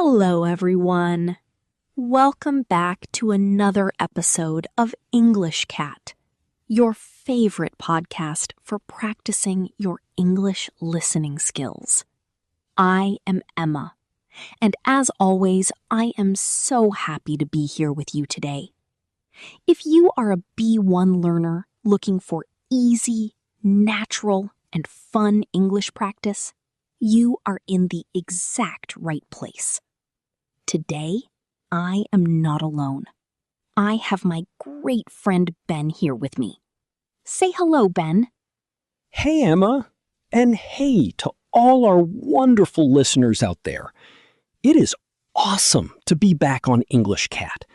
Hello, everyone. Welcome back to another episode of English Cat, your favorite podcast for practicing your English listening skills. I am Emma, and as always, I am so happy to be here with you today. If you are a B1 learner looking for easy, natural, and fun English practice, you are in the exact right place. Today, I am not alone. I have my great friend Ben here with me. Say hello, Ben. Hey, Emma. And hey to all our wonderful listeners out there. It is awesome to be back on English Cat.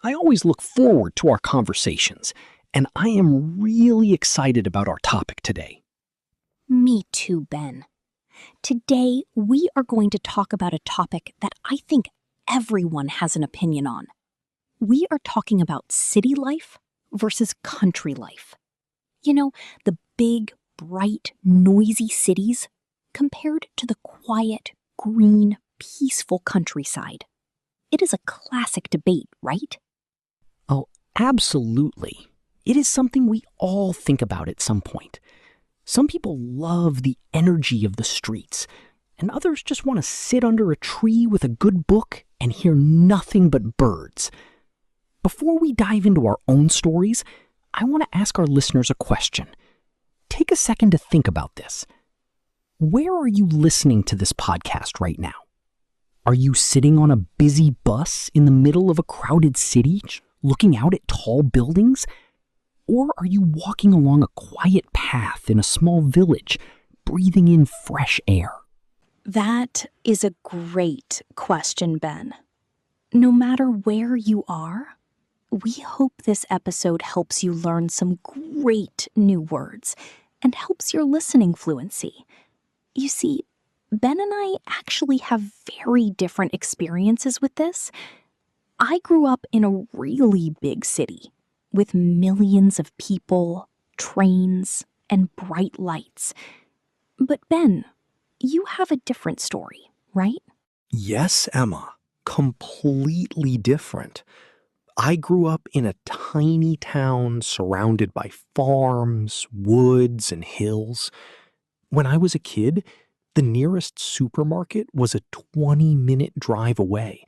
I always look forward to our conversations, and I am really excited about our topic today. Me too, Ben. Today, we are going to talk about a topic that I think everyone has an opinion on. We are talking about city life versus country life. You know, the big, bright, noisy cities compared to the quiet, green, peaceful countryside. It is a classic debate, right? Oh, absolutely. It is something we all think about at some point. Some people love the energy of the streets, and others just want to sit under a tree with a good book and hear nothing but birds. Before we dive into our own stories, I want to ask our listeners a question. Take a second to think about this. Where are you listening to this podcast right now? Are you sitting on a busy bus in the middle of a crowded city, looking out at tall buildings? Or are you walking along a quiet path in a small village, breathing in fresh air? That is a great question, Ben. No matter where you are, we hope this episode helps you learn some great new words and helps your listening fluency. You see, Ben and I actually have very different experiences with this. I grew up in a really big city with millions of people, trains, and bright lights. But Ben, you have a different story, right? Yes, Emma. Completely different. I grew up in a tiny town surrounded by farms, woods, and hills. When I was a kid, the nearest supermarket was a 20-minute drive away.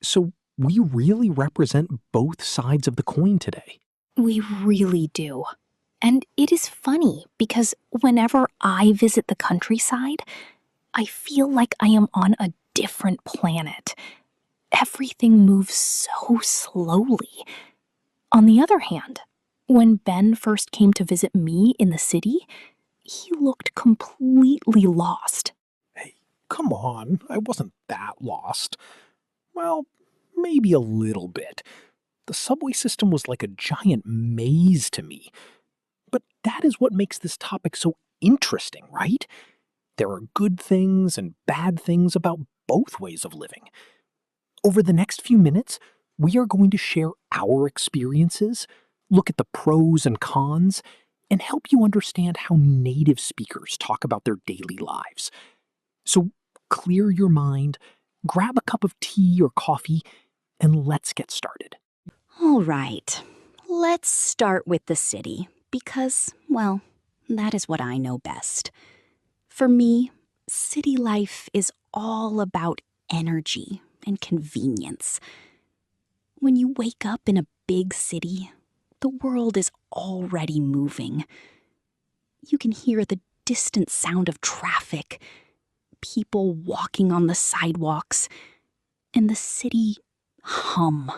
So we really represent both sides of the coin today. We really do. And it is funny because whenever I visit the countryside, I feel like I am on a different planet. Everything moves so slowly. On the other hand, when Ben first came to visit me in the city, he looked completely lost. Hey, come on, I wasn't that lost. Well, maybe a little bit. The subway system was like a giant maze to me. But that is what makes this topic so interesting, right? There are good things and bad things about both ways of living. Over the next few minutes, we are going to share our experiences, look at the pros and cons, and help you understand how native speakers talk about their daily lives. So clear your mind, grab a cup of tea or coffee, and let's get started. All right, let's start with the city because, well, that is what I know best. For me, city life is all about energy and convenience. When you wake up in a big city, the world is already moving. You can hear the distant sound of traffic, people walking on the sidewalks, and the city hum.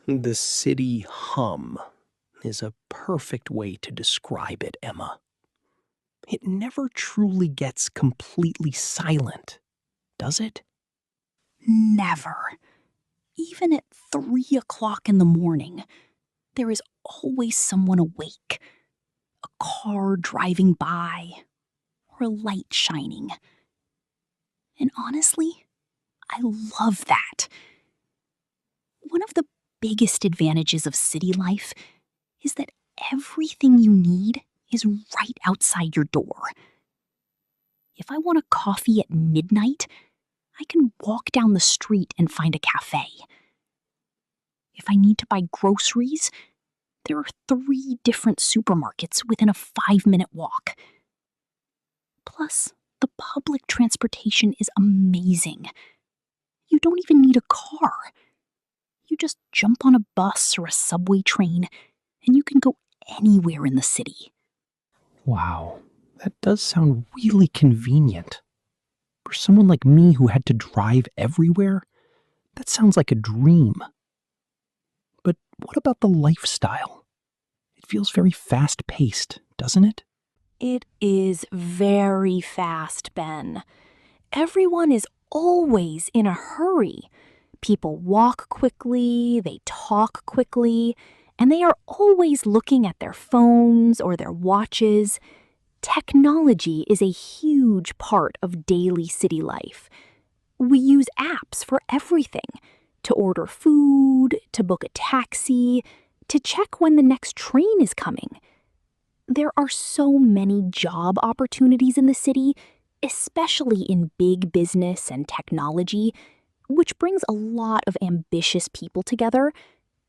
The city hum is a perfect way to describe it, Emma. It never truly gets completely silent, does it? Never. Even at 3 o'clock in the morning, there is always someone awake. A car driving by, or a light shining. And honestly, I love that. One of the biggest advantages of city life is that everything you need is right outside your door. If I want a coffee at midnight, I can walk down the street and find a cafe. If I need to buy groceries, there are 3 different supermarkets within a 5-minute walk. Plus, the public transportation is amazing. You don't even need a car. You just jump on a bus or a subway train, and you can go anywhere in the city. Wow, that does sound really convenient. For someone like me who had to drive everywhere, that sounds like a dream. But what about the lifestyle? It feels very fast-paced, doesn't it? It is very fast, Ben. Everyone is always in a hurry. People walk quickly, they talk quickly, and they are always looking at their phones or their watches. Technology is a huge part of daily city life. We use apps for everything: to order food, to book a taxi, to check when the next train is coming. There are so many job opportunities in the city, especially in big business and technology, which brings a lot of ambitious people together.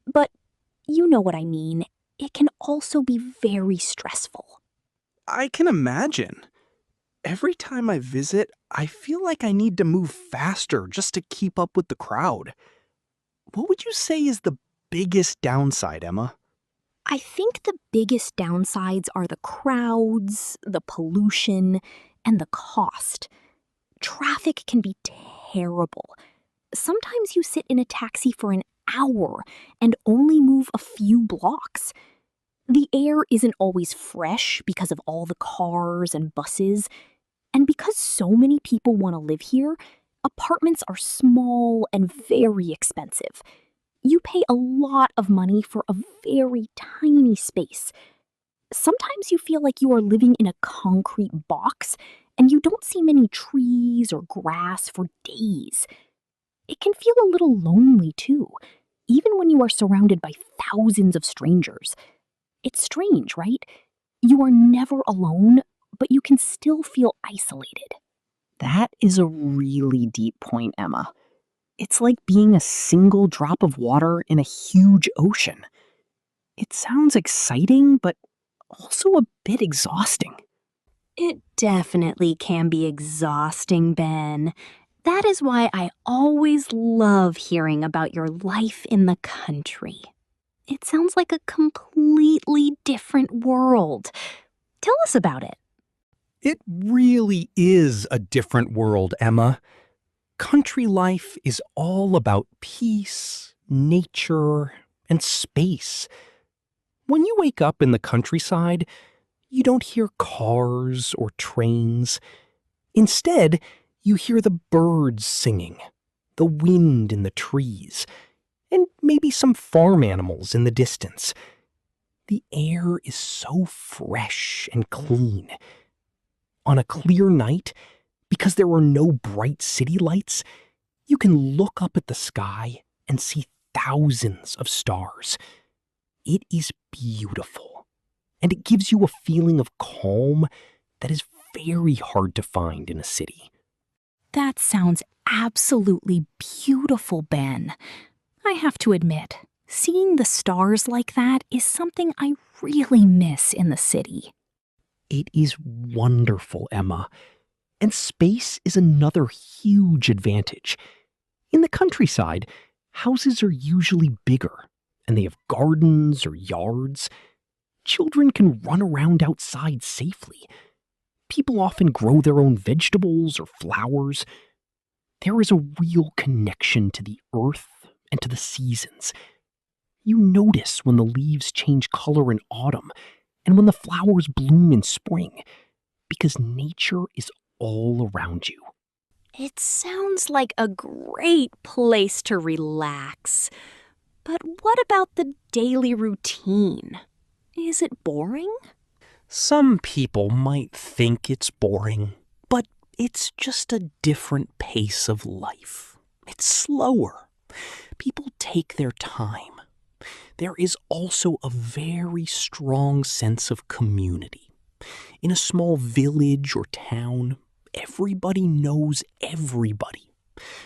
But you know what I mean. It can also be very stressful. I can imagine. Every time I visit, I feel like I need to move faster just to keep up with the crowd. What would you say is the biggest downside, Emma? I think the biggest downsides are the crowds, the pollution, and the cost. Traffic can be terrible. Sometimes you sit in a taxi for an hour and only move a few blocks. The air isn't always fresh because of all the cars and buses. And because so many people want to live here, apartments are small and very expensive. You pay a lot of money for a very tiny space. Sometimes you feel like you are living in a concrete box and you don't see many trees or grass for days. It can feel a little lonely too, even when you are surrounded by thousands of strangers. It's strange, right? You are never alone, but you can still feel isolated. That is a really deep point, Emma. It's like being a single drop of water in a huge ocean. It sounds exciting, but also a bit exhausting. It definitely can be exhausting, Ben. That is why I always love hearing about your life in the country. It sounds like a completely different world. Tell us about it. It really is a different world, Emma. Country life is all about peace, nature, and space. When you wake up in the countryside, you don't hear cars or trains. Instead, you hear the birds singing, the wind in the trees, and maybe some farm animals in the distance. The air is so fresh and clean. On a clear night, because there are no bright city lights, you can look up at the sky and see thousands of stars. It is beautiful, and it gives you a feeling of calm that is very hard to find in a city. That sounds absolutely beautiful, Ben. I have to admit, seeing the stars like that is something I really miss in the city. It is wonderful, Emma. And space is another huge advantage. In the countryside, houses are usually bigger, and they have gardens or yards. Children can run around outside safely. People often grow their own vegetables or flowers. There is a real connection to the earth and to the seasons. You notice when the leaves change color in autumn and when the flowers bloom in spring, because nature is all around you. It sounds like a great place to relax. But what about the daily routine? Is it boring? Some people might think it's boring, but it's just a different pace of life. It's slower. People take their time. There is also a very strong sense of community. In a small village or town, everybody knows everybody.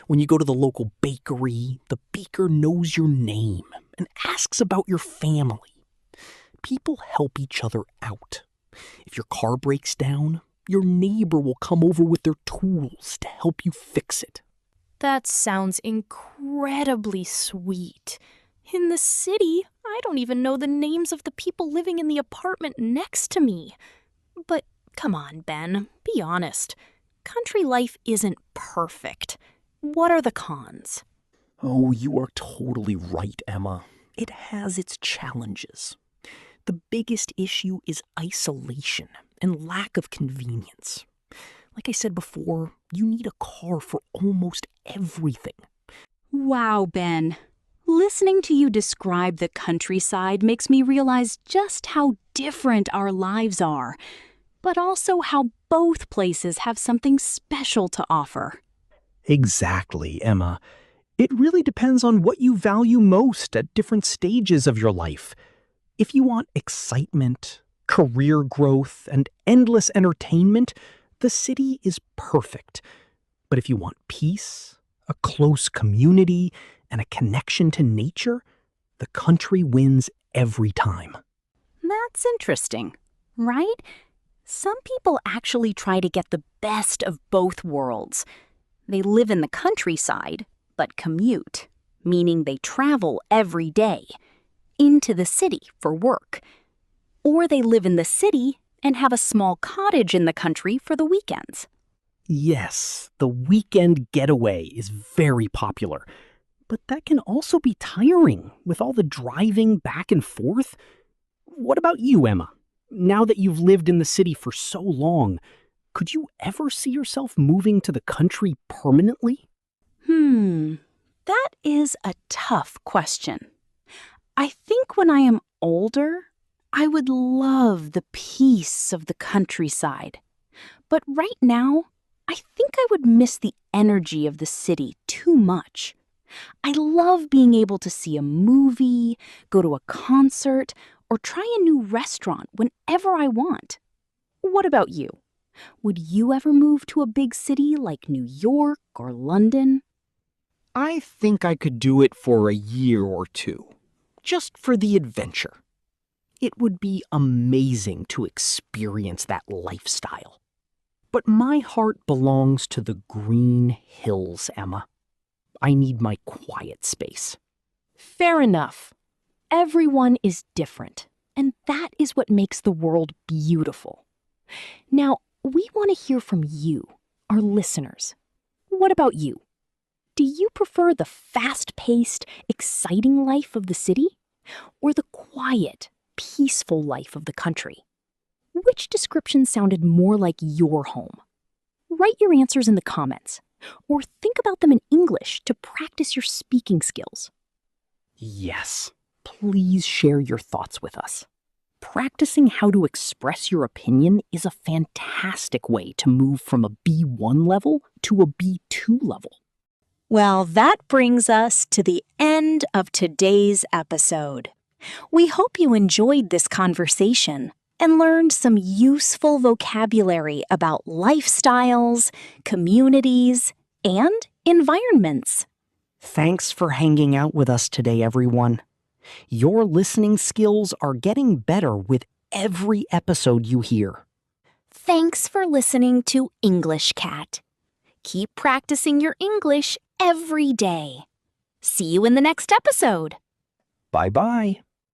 When you go to the local bakery, the baker knows your name and asks about your family. People help each other out. If your car breaks down, your neighbor will come over with their tools to help you fix it. That sounds incredibly sweet. In the city, I don't even know the names of the people living in the apartment next to me. But come on, Ben, be honest. Country life isn't perfect. What are the cons? Oh, you are totally right, Emma. It has its challenges. The biggest issue is isolation and lack of convenience. Like I said before, you need a car for almost everything. Wow, Ben. Listening to you describe the countryside makes me realize just how different our lives are, but also how both places have something special to offer. Exactly, Emma. It really depends on what you value most at different stages of your life. If you want excitement, career growth, and endless entertainment, the city is perfect. But if you want peace, a close community, and a connection to nature, the country wins every time. That's interesting, right? Some people actually try to get the best of both worlds. They live in the countryside, but commute, meaning they travel every day into the city for work. Or they live in the city and have a small cottage in the country for the weekends. Yes, the weekend getaway is very popular. But that can also be tiring with all the driving back and forth. What about you, Emma? Now that you've lived in the city for so long, could you ever see yourself moving to the country permanently? That is a tough question. I think when I am older, I would love the peace of the countryside. But right now, I think I would miss the energy of the city too much. I love being able to see a movie, go to a concert, or try a new restaurant whenever I want. What about you? Would you ever move to a big city like New York or London? I think I could do it for a year or two, just for the adventure. It would be amazing to experience that lifestyle. But my heart belongs to the green hills, Emma. I need my quiet space. Fair enough. Everyone is different, and that is what makes the world beautiful. Now, we want to hear from you, our listeners. What about you? Do you prefer the fast-paced, exciting life of the city, or the quiet, peaceful life of the country? Which description sounded more like your home? Write your answers in the comments, or think about them in English to practice your speaking skills. Yes, please share your thoughts with us. Practicing how to express your opinion is a fantastic way to move from a B1 level to a B2 level. Well, that brings us to the end of today's episode. We hope you enjoyed this conversation and learned some useful vocabulary about lifestyles, communities, and environments. Thanks for hanging out with us today, everyone. Your listening skills are getting better with every episode you hear. Thanks for listening to English Cat. Keep practicing your English every day. See you in the next episode. Bye-bye.